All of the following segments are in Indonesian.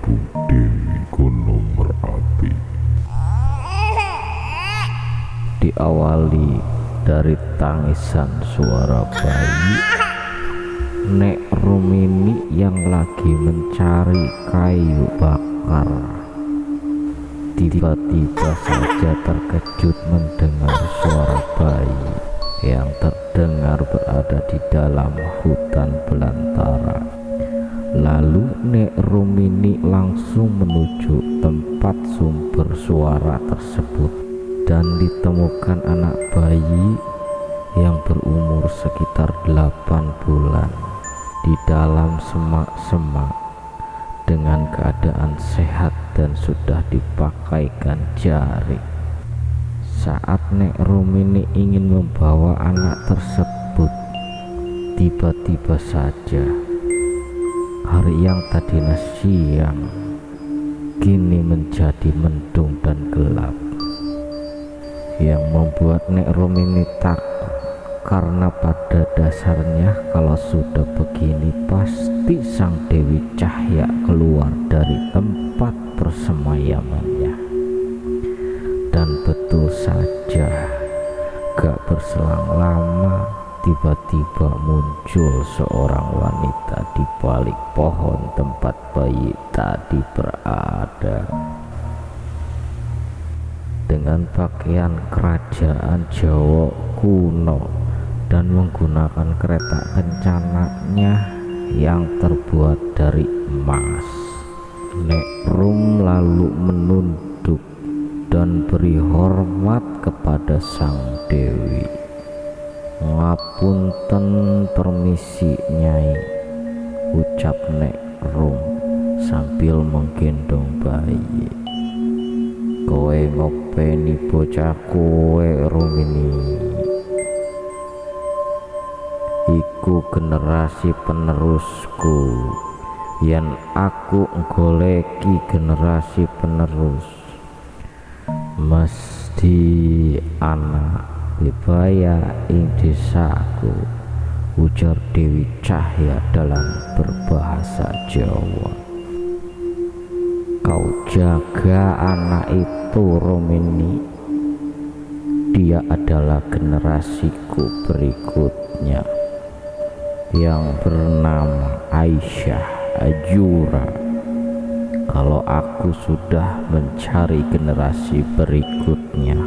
Ibu Dewi Gunung Merapi. Diawali dari tangisan suara bayi Nek Rumini yang lagi mencari kayu bakar. Tiba-tiba saja terkejut mendengar suara bayi yang terdengar berada di dalam hutan belantara. Lalu Nek Rumini langsung menuju tempat sumber suara tersebut dan ditemukan anak bayi yang berumur sekitar 8 bulan di dalam semak-semak dengan keadaan sehat dan sudah dipakaikan jaring. Saat Nek Rumini ingin membawa anak tersebut, tiba-tiba saja hari yang tadinya siang kini menjadi mendung dan gelap, yang membuat Nek Rumini takut karena pada dasarnya kalau sudah begini pasti sang Dewi Cahya keluar dari tempat persemayamannya. Dan betul saja, gak berselang lama tiba-tiba muncul seorang wanita di balik pohon tempat bayi tadi berada. Dengan pakaian kerajaan Jawa kuno dan menggunakan kereta kencananya yang terbuat dari emas, Nek Rum lalu menunduk dan beri hormat kepada sang Dewi. "Ngapunten permisi Nyai," ucap Nek Rum sambil menggendong bayi. "Kowe ngopeni bocah kowe Rumini? Iku generasi penerusku, yen aku goleki generasi penerus mesti anak bebaya ing desaku," ujar Dewi Cahya dalam berbahasa Jawa. "Kau jaga anak itu Rumini, dia adalah generasiku berikutnya yang bernama Aisyah Ajura. Kalau aku sudah mencari generasi berikutnya,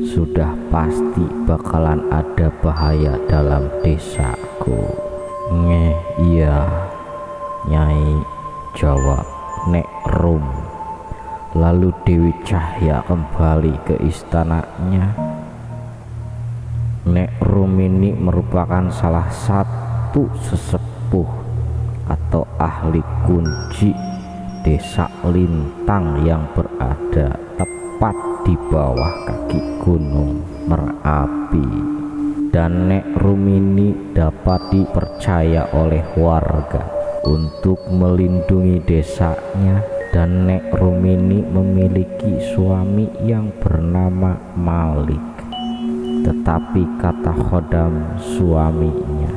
sudah pasti bakalan ada bahaya dalam desaku." "Ngeh iya Nyai," jawab Nek Rum. Lalu Dewi Cahya kembali ke istananya. Nek Rumini merupakan salah satu sesepuh atau ahli kunci Desa Lintang yang berada tepat di bawah kaki Gunung Merapi, dan Nek Rumini dapat dipercaya oleh warga untuk melindungi desanya. Dan Nek Rumini memiliki suami yang bernama Malik, tetapi kata khodam suaminya,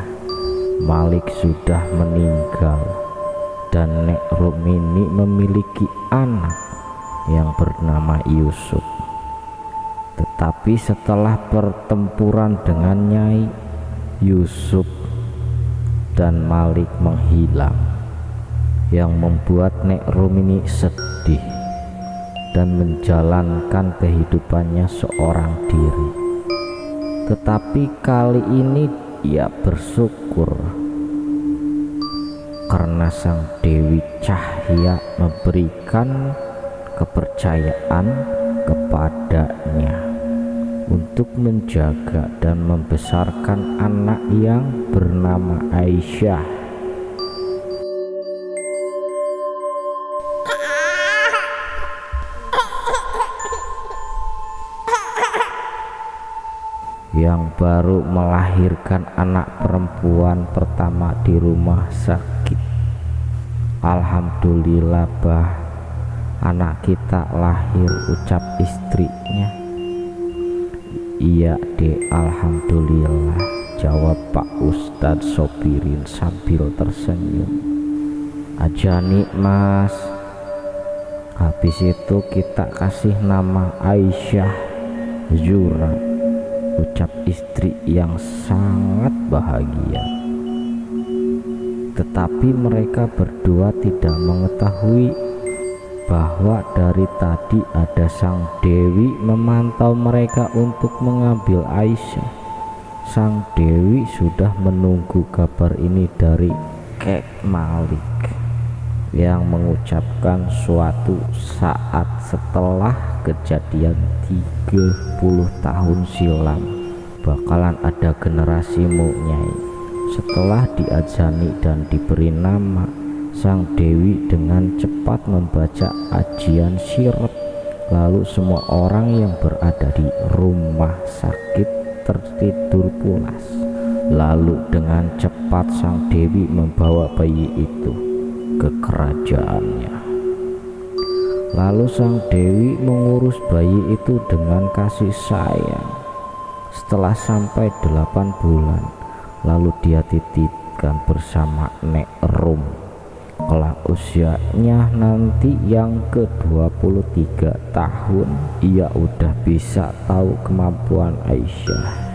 Malik sudah meninggal, dan Nek Rumini memiliki anak yang bernama Yusuf. Tetapi setelah pertempuran dengan Nyai, Yusuf dan Malik menghilang, yang membuat Nek Rumini sedih dan menjalankan kehidupannya seorang diri. Tetapi kali ini ia bersyukur karena sang Dewi Cahya memberikan kepercayaan kepadanya untuk menjaga dan membesarkan anak yang bernama Aisyah. Yang baru melahirkan anak perempuan pertama di rumah sakit. "Alhamdulillah bah, anak kita lahir," ucap istrinya. "Iya dek, alhamdulillah," jawab Pak Ustadz Sopirin sambil tersenyum. "Ajani mas, Habis itu kita kasih nama Aisyah Zura, ucap istri yang sangat bahagia. Tetapi mereka berdua tidak mengetahui bahwa dari tadi ada sang Dewi memantau mereka untuk mengambil Aisyah. Sang Dewi sudah menunggu kabar ini dari Kek Malik yang mengucapkan suatu saat setelah kejadian 30 tahun silam bakalan ada generasimu Nyai. Setelah diajani dan diberi nama, sang Dewi dengan cepat membaca ajian syirat. Lalu semua orang yang berada di rumah sakit tertidur pulas. Lalu dengan cepat sang Dewi membawa bayi itu ke kerajaannya. Lalu sang Dewi mengurus bayi itu dengan kasih sayang. Setelah sampai 8 bulan, lalu dia titipkan bersama Nek Rum. Kelak usianya nanti yang ke-23 tahun, ia udah bisa tahu kemampuan Aisyah.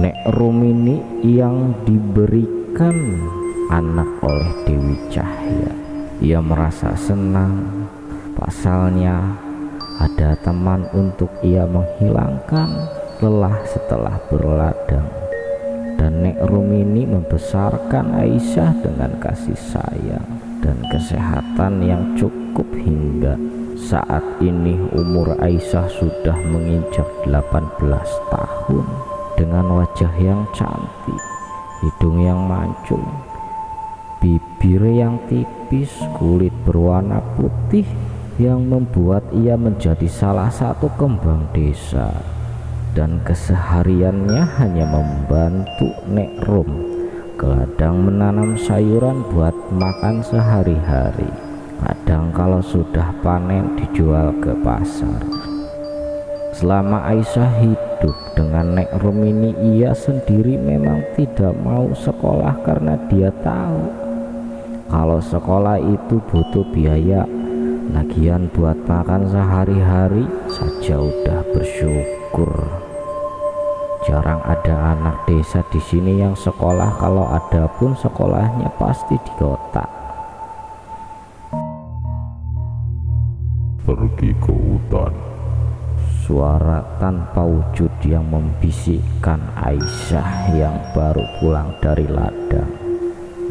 Nek Rum ini yang diberikan anak oleh Dewi Cahya. Ia merasa senang, pasalnya ada teman untuk ia menghilangkan lelah setelah berladang. Dan Nek Rum ini membesarkan Aisyah dengan kasih sayang dan kesehatan yang cukup hingga saat ini umur Aisyah sudah menginjak 18 tahun dengan wajah yang cantik, hidung yang mancung, bibir yang tipis, kulit berwarna putih yang membuat ia menjadi salah satu kembang desa. Dan kesehariannya hanya membantu Nek Rum ke ladang menanam sayuran buat makan sehari-hari. Kadang kalau sudah panen dijual ke pasar. Selama Aisyah hidup dengan Nek Rum ini, ia sendiri memang tidak mau sekolah karena dia tahu kalau sekolah itu butuh biaya. Lagian buat makan sehari-hari saja udah bersyukur. Jarang ada anak desa di sini yang sekolah, kalau ada pun sekolahnya pasti di kota. Pergi ke hutan. Suara tanpa wujud yang membisikkan Aisyah yang baru pulang dari ladang.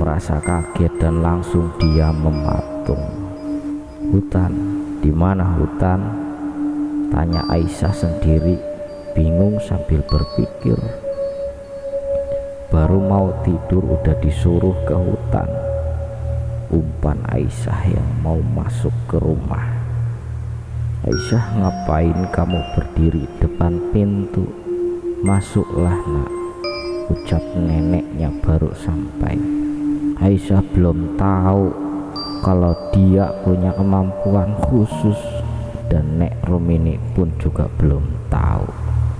Merasa kaget dan langsung diam mematung. Hutan, di mana hutan? Tanya Aisyah sendiri, bingung sambil berpikir. Baru mau tidur udah disuruh ke hutan. Umpan Aisyah yang mau masuk ke rumah. Aisyah, ngapain kamu berdiri depan pintu? Masuklah nak, ucap neneknya baru sampai. Aisyah belum tahu kalau dia punya kemampuan khusus, dan Nek Rum ini pun juga belum tahu.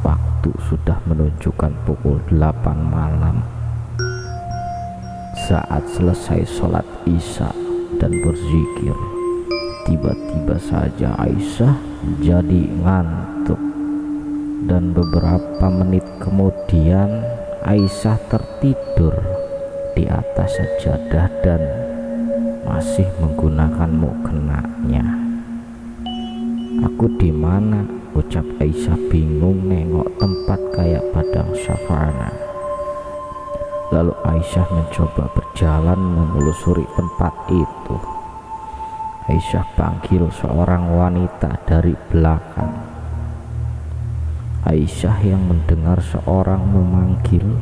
Waktu sudah menunjukkan pukul 8 malam. Saat selesai sholat Isya dan berzikir, tiba-tiba saja Aisyah jadi ngantuk, dan beberapa menit kemudian Aisyah tertidur di atas sajadah dan masih menggunakan mukenanya. Aku di mana? Ucap Aisyah bingung nengok tempat kayak padang savana. Lalu Aisyah mencoba berjalan menelusuri tempat itu. Aisyah panggil seorang wanita dari belakang. Aisyah yang mendengar seorang memanggil.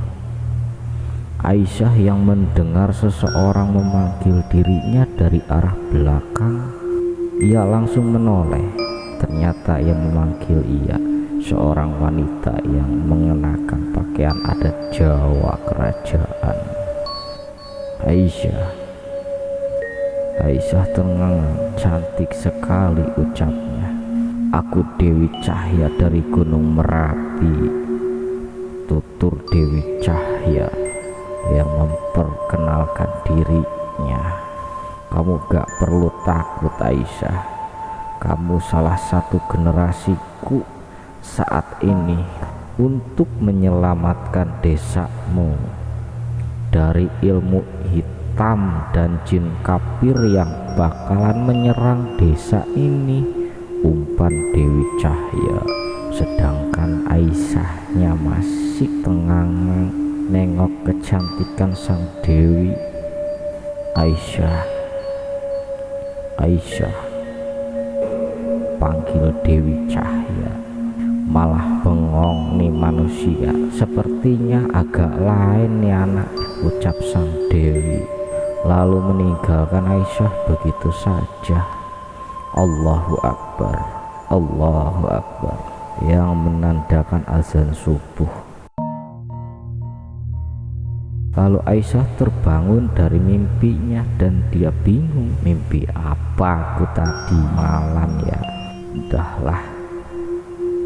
Aisyah yang mendengar seseorang memanggil dirinya dari arah belakang. Ia langsung menoleh. Ternyata yang memanggil ia seorang wanita yang mengenakan pakaian adat Jawa kerajaan. Aisyah tenang, cantik sekali ucapnya. Aku Dewi Cahya dari Gunung Merapi, tutur Dewi Cahya yang memperkenalkan dirinya. Kamu gak perlu takut Aisyah, kamu salah satu generasiku saat ini untuk menyelamatkan desamu dari ilmu hitam dan jin kafir yang bakalan menyerang desa ini, umpan Dewi Cahya. Sedangkan Aisyahnya masih tengang nengok kecantikan sang Dewi. Aisyah, panggil Dewi Cahya. Malah bengong nih manusia, sepertinya agak lain nih anak, ucap sang Dewi, lalu meninggalkan Aisyah begitu saja. Allahu Akbar, Allahu Akbar, yang menandakan azan subuh. Lalu Aisyah terbangun dari mimpinya dan dia bingung, mimpi apa aku tadi malam ya. Udahlah,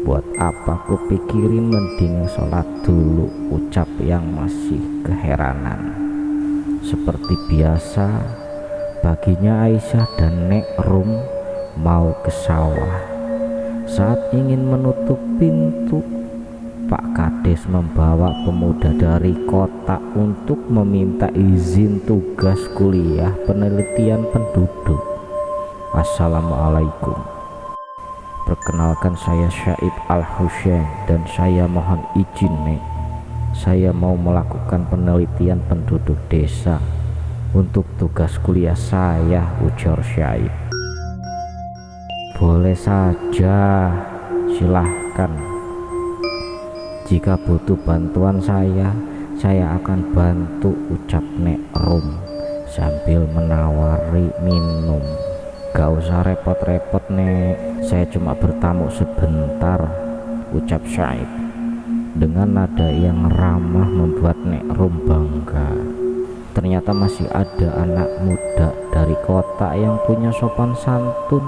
buat apa aku pikirin, mending sholat dulu, ucap yang masih keheranan. Seperti biasa, paginya Aisyah dan Nek Rum mau ke sawah. Saat ingin menutup pintu, Pak Kades membawa pemuda dari kota untuk meminta izin tugas kuliah penelitian penduduk. Assalamualaikum. Perkenalkan, saya Syaib Al-Husain dan saya mohon izin Nek. Saya mau melakukan penelitian penduduk desa untuk tugas kuliah saya, ujar Syaib. Boleh saja, silahkan. Jika butuh bantuan saya akan bantu, ucap Nek Rum sambil menawari minum. Gak usah repot-repot Nek, saya cuma bertamu sebentar, ucap Syaib. Dengan nada yang ramah membuat Nek Rum bangga. Ternyata masih ada anak muda dari kota yang punya sopan santun,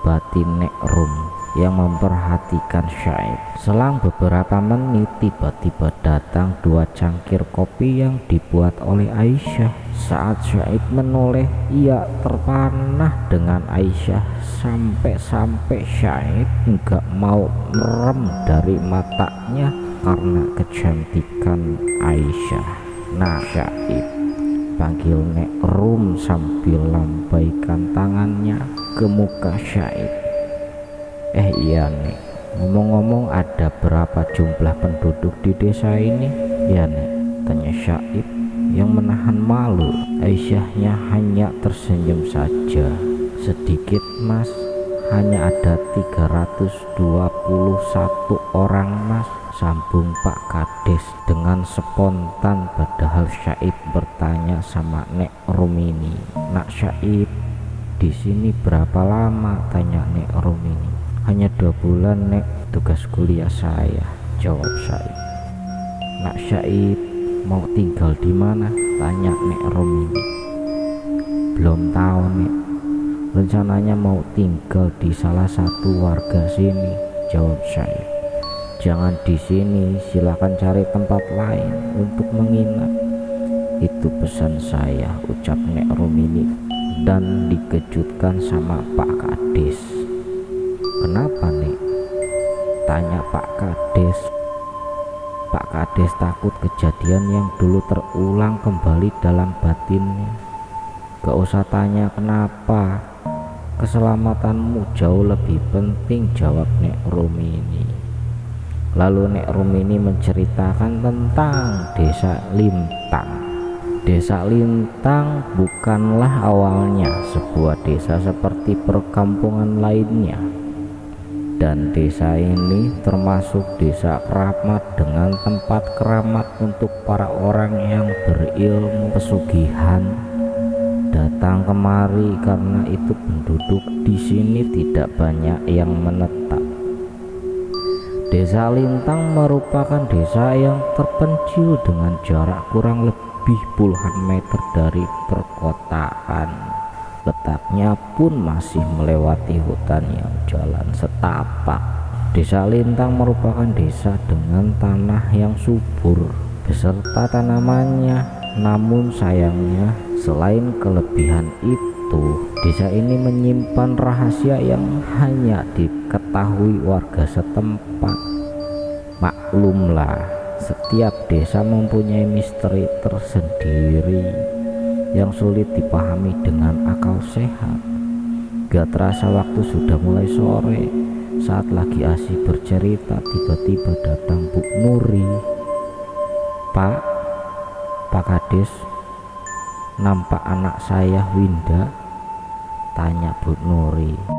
batin Nek Rum yang memperhatikan Syaib. Selang beberapa menit tiba-tiba datang 2 cangkir kopi yang dibuat oleh Aisyah. Saat Syaib menoleh, ia terpanah dengan Aisyah sampai-sampai Syaib enggak mau merem dari matanya karena kecantikan Aisyah. Nah Syaib, panggil Nek Rum sambil lambaikan tangannya ke muka Syaib. Iya Nek, ngomong-ngomong ada berapa jumlah penduduk di desa ini? Ya Nek, tanya Syaib yang menahan malu. Aisyahnya hanya tersenyum saja. Sedikit Mas, hanya ada 321 orang Mas, sambung Pak Kades dengan spontan, padahal Syaib bertanya sama Nek Rumini. Nak Syaib, di sini berapa lama? Tanya Nek Rumini. Hanya 2 bulan Nek, tugas kuliah saya, jawab Syaib. Nak Syaib mau tinggal di mana? Tanya Nek Rumini. Belum tahu Nek, rencananya mau tinggal di salah satu warga sini, jawab Syaib. Jangan di sini, silakan cari tempat lain untuk menginap. Itu pesan saya, ucap Nek Rumini dan dikejutkan sama Pak Kades. Kenapa Nek? Tanya Pak Kades. Pak Kades takut kejadian yang dulu terulang kembali dalam batinnya. Gak usah tanya kenapa, keselamatanmu jauh lebih penting, jawab Nek Rumini. Lalu Nek Rumini menceritakan tentang desa Lintang. Desa Lintang bukanlah awalnya sebuah desa seperti perkampungan lainnya, dan desa ini termasuk desa keramat dengan tempat keramat untuk para orang yang berilmu pesugihan datang kemari. Karena itu penduduk di sini tidak banyak yang menetap. Desa Lintang merupakan desa yang terpencil dengan jarak kurang lebih puluhan meter dari perkotaan. Letaknya pun masih melewati hutan yang jalan setapak. Desa Lintang merupakan desa dengan tanah yang subur beserta tanamannya. Namun sayangnya, selain kelebihan itu, itu, desa ini menyimpan rahasia yang hanya diketahui warga setempat. Maklumlah, setiap desa mempunyai misteri tersendiri yang sulit dipahami dengan akal sehat. Gak terasa waktu sudah mulai sore. Saat lagi asyik bercerita, tiba-tiba datang Bu Nuri. Pak Kades, nampak anak saya Winda? Tanya Bu Nuri.